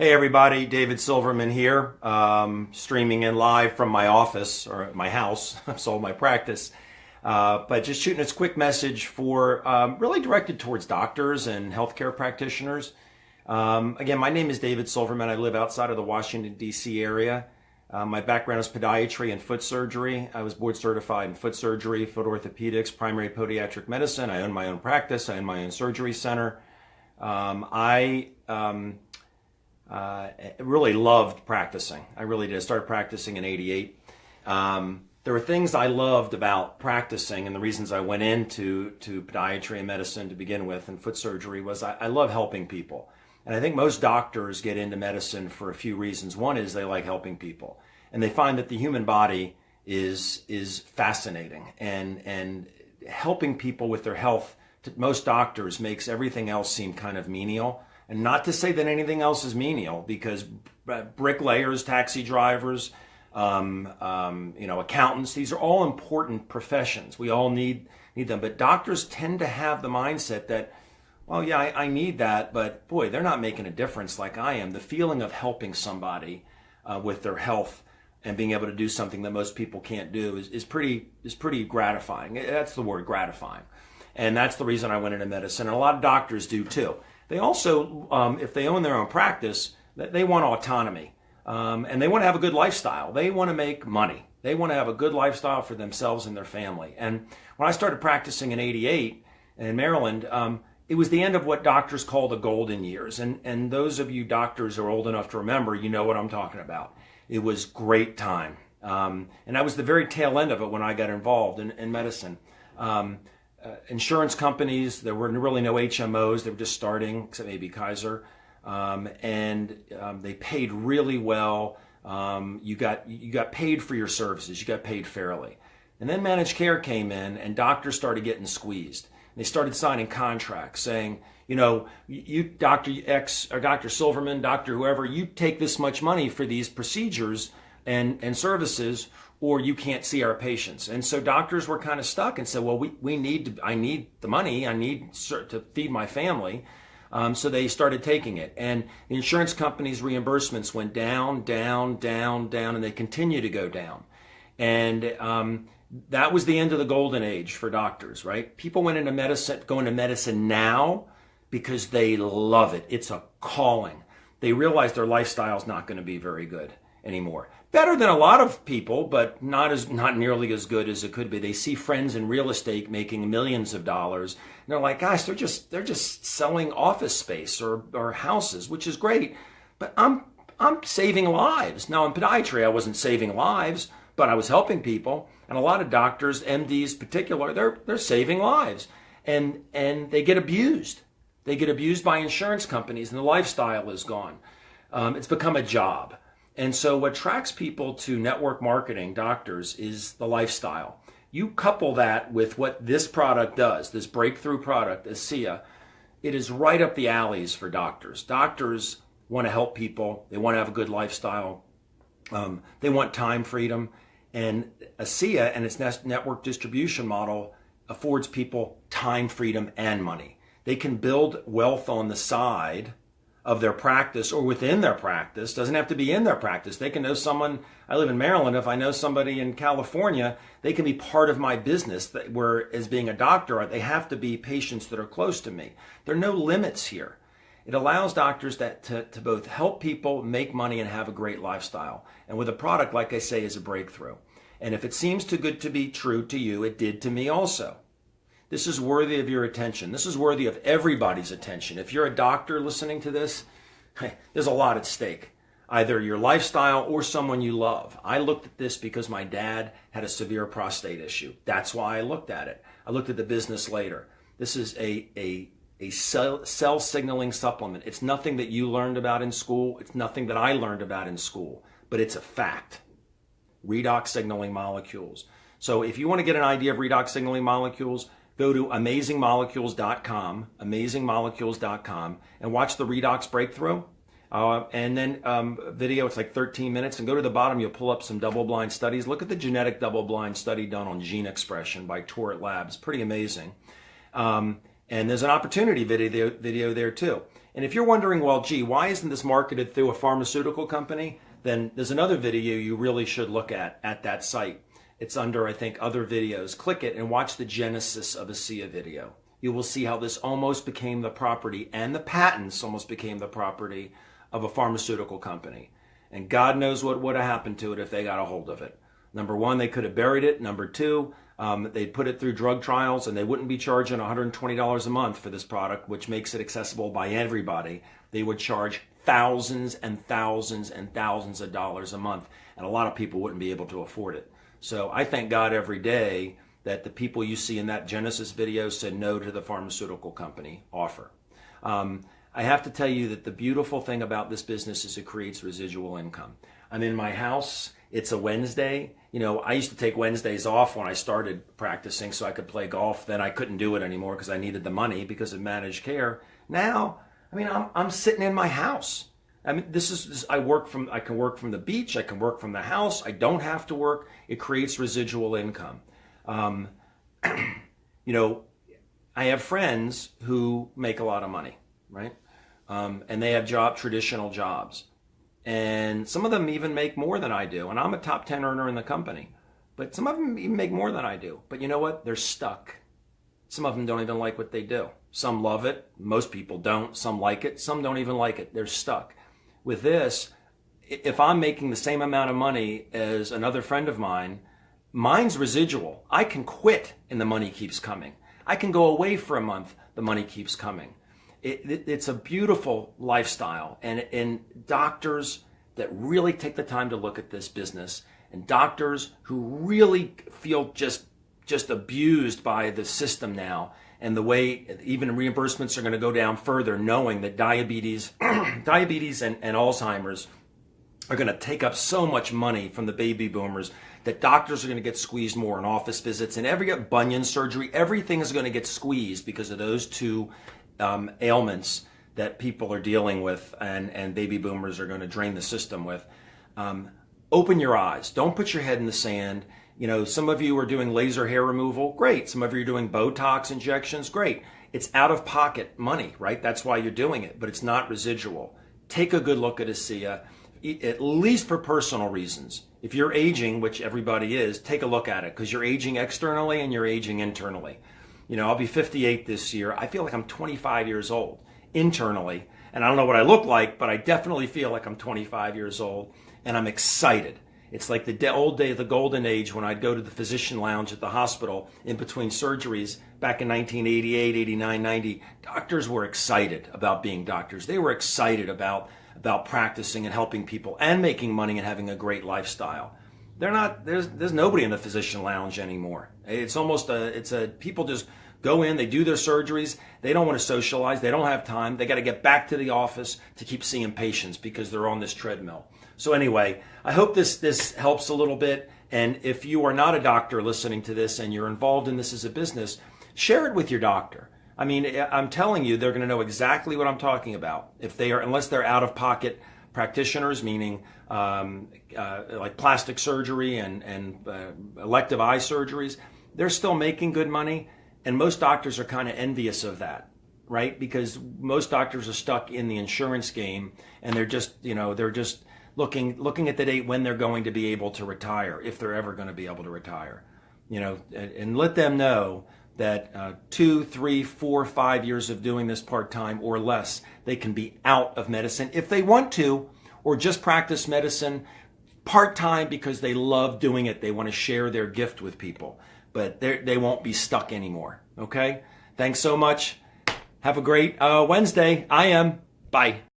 Hey everybody, David Silverman here, streaming in live from my office or my house. I've sold my practice, but just shooting this quick message for really directed towards doctors and healthcare practitioners. Again, my name is David Silverman. I live outside of the Washington, D.C. area. My background is podiatry and foot surgery. I was board certified in foot surgery, foot orthopedics, primary podiatric medicine. I own my own practice. I own my own surgery center. I really loved practicing. I really did. I started practicing in '88. There were things I loved about practicing, and the reasons I went into podiatry and medicine to begin with and foot surgery was I love helping people. And I think most doctors get into medicine for a few reasons. One is they like helping people, and they find that the human body is fascinating, and helping people with their health to most doctors makes everything else seem kind of menial. And not to say that anything else is menial, because bricklayers, taxi drivers, accountants, these are all important professions. We all need them. But doctors tend to have the mindset that, well, yeah, I need that, but boy, they're not making a difference like I am. The feeling of helping somebody with their health and being able to do something that most people can't do is pretty gratifying. That's the word, gratifying. And that's the reason I went into medicine. And a lot of doctors do too. They also, if they own their own practice, they want autonomy, and they want to have a good lifestyle. They want to make money. They want to have a good lifestyle for themselves and their family. And when I started practicing in '88 in Maryland, it was the end of what doctors call the golden years. And those of you doctors who are old enough to remember, you know what I'm talking about. It was great time. And that was the very tail end of it when I got involved in medicine. Insurance companies, there were really no HMOs. They were just starting, except maybe Kaiser. They paid really well. You got paid for your services. You got paid fairly. And then managed care came in, and doctors started getting squeezed. They started signing contracts saying, you Dr. X or Dr. Silverman, Dr. whoever, you take this much money for these procedures and services, or you can't see our patients. And so doctors were kind of stuck and said, well, I need the money. I need to feed my family. So they started taking it. And the insurance companies' reimbursements went down, down, down, down, and they continue to go down. And that was the end of the golden age for doctors, right? People went into medicine, go into medicine now because they love it. It's a calling. They realize their lifestyle is not going to be very good anymore. Better than a lot of people, but not nearly as good as it could be. They see friends in real estate making millions of dollars, and they're like, gosh, they're just selling office space or houses, which is great. But I'm saving lives. Now in podiatry, I wasn't saving lives, but I was helping people. And a lot of doctors, MDs in particular, they're saving lives, and they get abused. They get abused by insurance companies, and the lifestyle is gone. It's become a job. And so what attracts people to network marketing, doctors, is the lifestyle. You couple that with what this product does, this breakthrough product, ASEA, it is right up the alleys for doctors. Doctors want to help people. They want to have a good lifestyle. They want time freedom. And ASEA and its network distribution model affords people time freedom and money. They can build wealth on the side of their practice or within their practice. Doesn't have to be in their practice. They can know someone. I live in Maryland. If I know somebody in California, they can be part of my business. Where as being a doctor, they have to be patients that are close to me. There are no limits here. It allows doctors to both help people make money and have a great lifestyle. And with a product, like I say, is a breakthrough. And if it seems too good to be true to you, it did to me also. This is worthy of your attention. This is worthy of everybody's attention. If you're a doctor listening to this, there's a lot at stake. Either your lifestyle or someone you love. I looked at this because my dad had a severe prostate issue. That's why I looked at it. I looked at the business later. This is a cell signaling supplement. It's nothing that you learned about in school. It's nothing that I learned about in school. But it's a fact. Redox signaling molecules. So if you want to get an idea of redox signaling molecules, go to amazingmolecules.com, and watch the Redox breakthrough. And then video, it's like 13 minutes. And go to the bottom, you'll pull up some double-blind studies. Look at the genetic double-blind study done on gene expression by Tourette Labs. Pretty amazing. And there's an opportunity video there too. And if you're wondering, well, gee, why isn't this marketed through a pharmaceutical company? Then there's another video you really should look at that site. It's under, I think, other videos. Click it and watch the genesis of a SIA video. You will see how this almost became the property, and the patents almost became the property of a pharmaceutical company. And God knows what would have happened to it if they got a hold of it. Number one, they could have buried it. Number two, they'd put it through drug trials, and they wouldn't be charging $120 a month for this product, which makes it accessible by everybody. They would charge thousands and thousands and thousands of dollars a month, and a lot of people wouldn't be able to afford it. So I thank God every day that the people you see in that Genesis video said no to the pharmaceutical company offer. I have to tell you that the beautiful thing about this business is it creates residual income. I'm in my house. It's a Wednesday. You know, I used to take Wednesdays off when I started practicing so I could play golf. Then I couldn't do it anymore because I needed the money because of managed care. Now, I mean, I'm sitting in my house. I mean, I can work from the beach. I can work from the house. I don't have to work. It creates residual income. You know, I have friends who make a lot of money, right? And they have traditional jobs. And some of them even make more than I do. And I'm a top 10 earner in the company. But some of them even make more than I do. But you know what? They're stuck. Some of them don't even like what they do. Some love it. Most people don't. Some like it. Some don't even like it. They're stuck. With this, if I'm making the same amount of money as another friend of mine, mine's residual. I can quit and the money keeps coming. I can go away for a month. The money keeps coming. It's a beautiful lifestyle, and doctors that really take the time to look at this business, and doctors who really feel just abused by the system now, and the way even reimbursements are going to go down further, knowing that diabetes and Alzheimer's are going to take up so much money from the baby boomers that doctors are going to get squeezed more in office visits, and every bunion surgery, everything is going to get squeezed because of those two ailments that people are dealing with, and baby boomers are going to drain the system with. Open your eyes. Don't put your head in the sand. You know, some of you are doing laser hair removal. Great. Some of you are doing Botox injections. Great. It's out of pocket money, right? That's why you're doing it, but it's not residual. Take a good look at ASEA, at least for personal reasons. If you're aging, which everybody is, take a look at it, because you're aging externally and you're aging internally. You know, I'll be 58 this year. I feel like I'm 25 years old internally. And I don't know what I look like, but I definitely feel like I'm 25 years old. And I'm excited. It's like the old day of the golden age when I'd go to the physician lounge at the hospital in between surgeries back in 1988, 89, 90. Doctors were excited about being doctors. They were excited about practicing and helping people and making money and having a great lifestyle. There's nobody in the physician lounge anymore. It's almost people just go in, they do their surgeries, they don't want to socialize, they don't have time, they got to get back to the office to keep seeing patients because they're on this treadmill. So anyway, I hope this helps a little bit, and if you are not a doctor listening to this and you're involved in this as a business, share it with your doctor. I mean, I'm telling you, they're going to know exactly what I'm talking about. Unless they're out-of-pocket practitioners, meaning like plastic surgery and elective eye surgeries, they're still making good money, and most doctors are kind of envious of that, right? Because most doctors are stuck in the insurance game, and they're just looking at the date when they're going to be able to retire, if they're ever going to be able to retire, and let them know that 2, 3, 4, 5 years of doing this part-time or less, they can be out of medicine if they want to, or just practice medicine part-time because they love doing it. They want to share their gift with people, but they won't be stuck anymore. Okay? Thanks so much. Have a great Wednesday. I am. Bye.